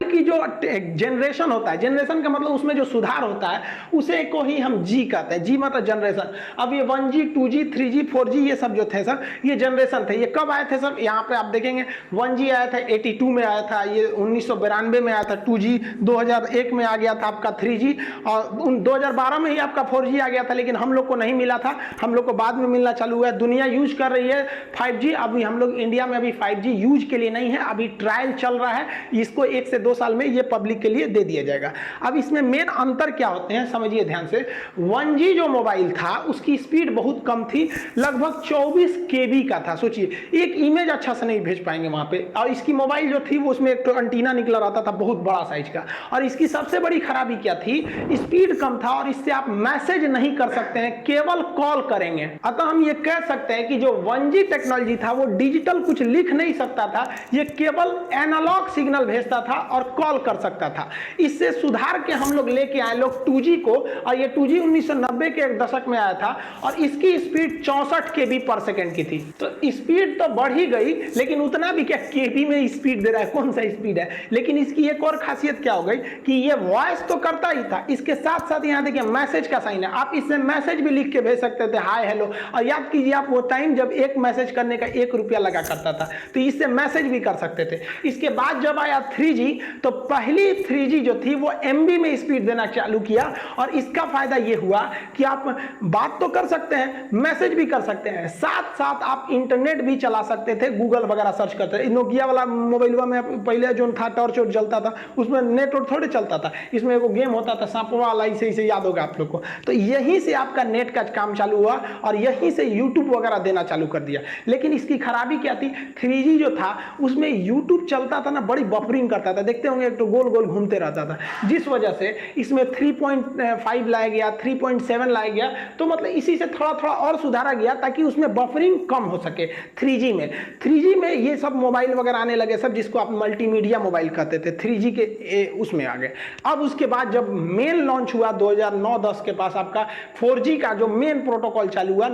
की जो जनरेशन होता है, जनरेशन का मतलब उसमें जो सुधार होता है उसे को ही हम जी कहते हैं। जी मतलब जनरेशन। अब ये 1G 2G 3G 4G ये सब जो थे सर, ये जनरेशन थे। ये कब आए थे सर? यहाँ पे आप देखेंगे 1G आया था 82 में आया था, ये 1992 में आया था 2G, 2001 में आ गया था आपका 3G, और 2012 में ही आपका 4G आ गया था, लेकिन हम लोग को नहीं मिला था, हम लोग को बाद में मिलना चालू हुआ है। दुनिया यूज कर रही है 5G, अभी हम लोग इंडिया में अभी 5G यूज के लिए नहीं है, अभी ट्रायल चल रहा है, इसको 1 से 2 साल में ये पब्लिक के लिए दे दिया जाएगा। अब इसमें मेन अंतर क्या होते हैं समझिए ध्यान से। 1G जो मोबाइल था उसकी स्पीड बहुत कम थी, लगभग 24 KB का था। सोचिए एक इमेज अच्छा से नहीं भेज पाएंगे वहां पे, और इसकी मोबाइल जो थी वो उसमें एक तो एंटीना निकला रहता था बहुत बड़ा साइज का, और इसकी सबसे बड़ी खराबी क्या थी, स्पीड कम था और इससे आप मैसेज नहीं कर सकते हैं, केवल कॉल करेंगे। अतः हम ये कह सकते हैं कि जो 1G टेक्नोलॉजी था वो डिजिटल कुछ लिख नहीं सकता था, ये केवल एनालॉग सिग्नल भेजता था और कॉल कर सकता था। इससे सुधार के हम लोग लेके आए लोग 2G को, और ये 2G 1990 के एक दशक में आया था, और इसकी स्पीड 64 KB पर सेकंड की थी। तो स्पीड तो बढ़ ही गई, लेकिन उतना भी क्या KB में स्पीड दे रहा है, कौन सा स्पीड है। लेकिन इसकी एक और खासियत क्या हो गई कि ये वॉइस तो करता ही था, इसके साथ साथ यहाँ देखिए मैसेज का साइन है, आप इससे मैसेज भी लिख के भेज सकते थे, हाय हेलो। और याद कीजिए आप वो टाइम जब एक मैसेज करने का 1 रुपया लगा करता था, तो इससे मैसेज भी कर सकते थे। इसके बाद जब आया 3G, तो पहली 3G जो थी वो MB में स्पीड देना चालू किया, और इसका फायदा ये हुआ कि आप बात तो कर सकते हैं, मैसेज भी कर सकते हैं, साथ साथ आप इंटरनेट भी चला सकते थे, गूगल वगैरह सर्च करते थे। नोकिया वाला मोबाइल में पहले जो था टॉर्च और जलता था, उसमें नेट और थोड़े चलता था, इसमें एक गेम होता था सांपों वाला, इसे याद होगा आप लोग को। तो यहीं से आपका नेट का काम चालू हुआ और यहीं से यूट्यूब वगैरह देना चालू कर दिया। लेकिन इसकी खराबी क्या थी, 3G जो था उसमें यूट्यूब चलता था ना, बड़ी बफरिंग करता था, देखते होंगे एक तो गोल गोल घूमते रहता था, जिस वजह से इसमें 3.5 लाया गया, 3.7 लाया गया। तो मतलब इसी से थोड़ा थोड़ा और सुधारा गया ताकि उसमें बफरिंग कम हो सके। 3G में ये सब मोबाइल वगैरह आने लगे सब, जिसको आप मल्टीमीडिया मोबाइल कहते थे, 3G के उसमें आ गए। अब उसके बाद जब मेन लॉन्च हुआ 2009-10 के पास आपका 4G का जो मेन प्रोटोकॉल चालू हुआ,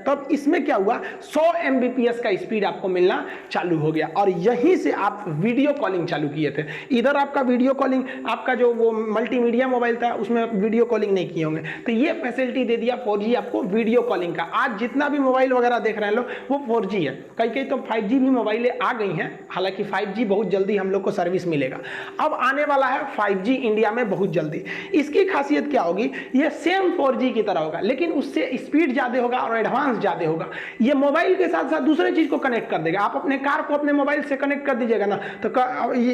तब इसमें क्या हुआ, 100 Mbps का स्पीड आपको मिलना चालू हो गया, और यहीं से आप वीडियो कॉलिंग चालू किए थे। इधर आपका वीडियो कॉलिंग, आपका जो वो मल्टीमीडिया मोबाइल था उसमें वीडियो कॉलिंग नहीं किए होंगे, तो ये फैसिलिटी दे दिया 4G आपको वीडियो कॉलिंग का। आज जितना भी मोबाइल वगैरह देख रहे हैं लोग वो 4G है, कई तो 5G भी मोबाइलें आ गई हैं, हालांकि 5G बहुत जल्दी हम लोग को सर्विस मिलेगा। अब आने वाला है 5G इंडिया में बहुत जल्दी। इसकी खासियत क्या होगी, ये सेम 4G की तरह होगा, लेकिन उससे स्पीड ज्यादा होगा और एडवांस ज्यादा होगा। ये मोबाइल के साथ साथ दूसरे चीज को कनेक्ट कर देगा। आप अपने कार को अपने मोबाइल से कनेक्ट कर दीजिएगा ना, तो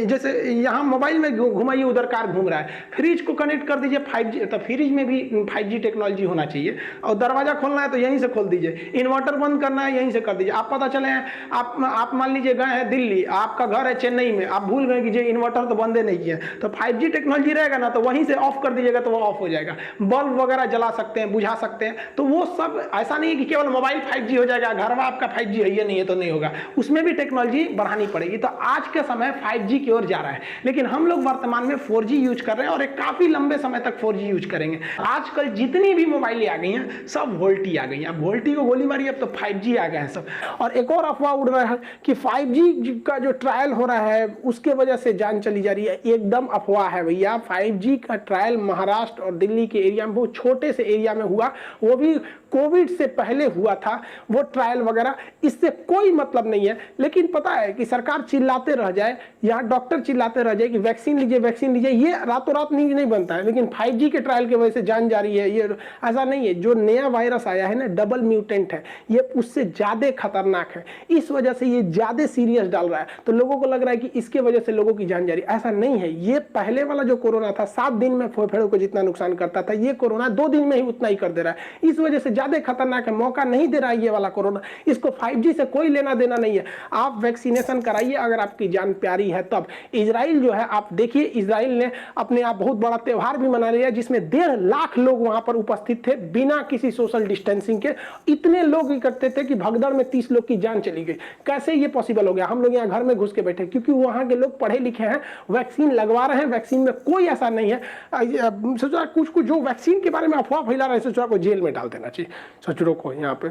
जैसे यहाँ मोबाइल में घुमाइए, उधर कार घूम रहा है, फ्रिज को कनेक्ट कर दीजिए 5G, तो फ्रिज में भी 5G टेक्नोलॉजी होना चाहिए। और दरवाजा खोलना है तो यहीं से खोल दीजिए, इन्वर्टर बंद करना है यहीं से कर दीजिए। आप पता चले आप मान लीजिए गए हैं दिल्ली, आपका घर है चेन्नई में, आप भूल गए कि इन्वर्टर तो बंदे नहीं है, तो 5G टेक्नोलॉजी रहेगा ना, तो वहीं से ऑफ कर दीजिएगा तो वो ऑफ हो जाएगा। बल्ब वगैरह जला सकते हैं, बुझा सकते हैं। तो वो सब ऐसा नहीं है कि केवल मोबाइल 5G हो जाएगा, घर में आपका 5G है ये नहीं है तो नहीं होगा, उसमें भी टेक्नोलॉजी बढ़ानी पड़ेगी। तो आज के समय 5G की ओर जा रहा है, लेकिन हम लोग वर्तमान में 4G यूज कर रहे हैं और एक काफी लंबे समय तक 4G यूज करेंगे। आजकल जितनी भी मोबाइलें आ गई हैं सब वोल्टी आ गई हैं, अब वोल्टी को गोली मारी, अब तो 5G आ गए हैं सब। और एक और अफवाह उड़ रहा है कि 5G का जो ट्रायल हो रहा है उसके वजह से जान चली जा रही है, एकदम अफवाह है भैया। 5G का ट्रायल महाराष्ट्र और दिल्ली के एरिया में, बहुत छोटे से एरिया में हुआ, वो भी कोविड से पहले हुआ था वो ट्रायल वगैरह, इससे कोई मतलब नहीं है। लेकिन पता है कि सरकार चिल्लाते रह जाए, यहाँ डॉक्टर चिल्लाते रह जाए कि वैक्सीन लीजिए वैक्सीन लीजिए, ये रातों रात नहीं बनता है। लेकिन 5G के ट्रायल की वजह से जान जा रही है, ये ऐसा नहीं है। जो नया वायरस आया है ना, डबल म्यूटेंट है, ये उससे ज्यादा खतरनाक है, इस वजह से ये ज्यादा सीरियस डाल रहा है। तो लोगों को लग रहा है कि इसके वजह से लोगों की जान जा रही है, ऐसा नहीं है। ये पहले वाला जो कोरोना था 7 दिन में फेफड़ों को जितना नुकसान करता था, ये कोरोना 2 दिन में ही उतना ही कर दे रहा है, इस वजह से ज्यादा खतरनाक है। मौका नहीं दे रहा है ये वाला कोरोना, इसको 5G से कोई लेना देना नहीं है। आप वैक्सीनेशन कराइए अगर आपकी जान प्यारी है तब। इजराइल जो है, आप देखिए इजराइल ने अपने आप बहुत बड़ा त्योहार भी मना लिया, जिसमें 1.5 लाख लोग वहां पर उपस्थित थे बिना किसी सोशल डिस्टेंसिंग के। इतने लोग इकट्ठे थे कि भगदड़ में 30 लोग की जान चली गई। कैसे ये पॉसिबल हो गया? हम लोग यहाँ घर में घुस के बैठे, क्योंकि वहां के लोग पढ़े लिखे हैं, वैक्सीन लगवा रहे हैं, वैक्सीन में कोई ऐसा नहीं है। सोचा कुछ जो वैक्सीन के बारे में अफवाह फैला रहे, सोचा को जेल में डाल देना चाहिए सचुरों को यहाँ पे।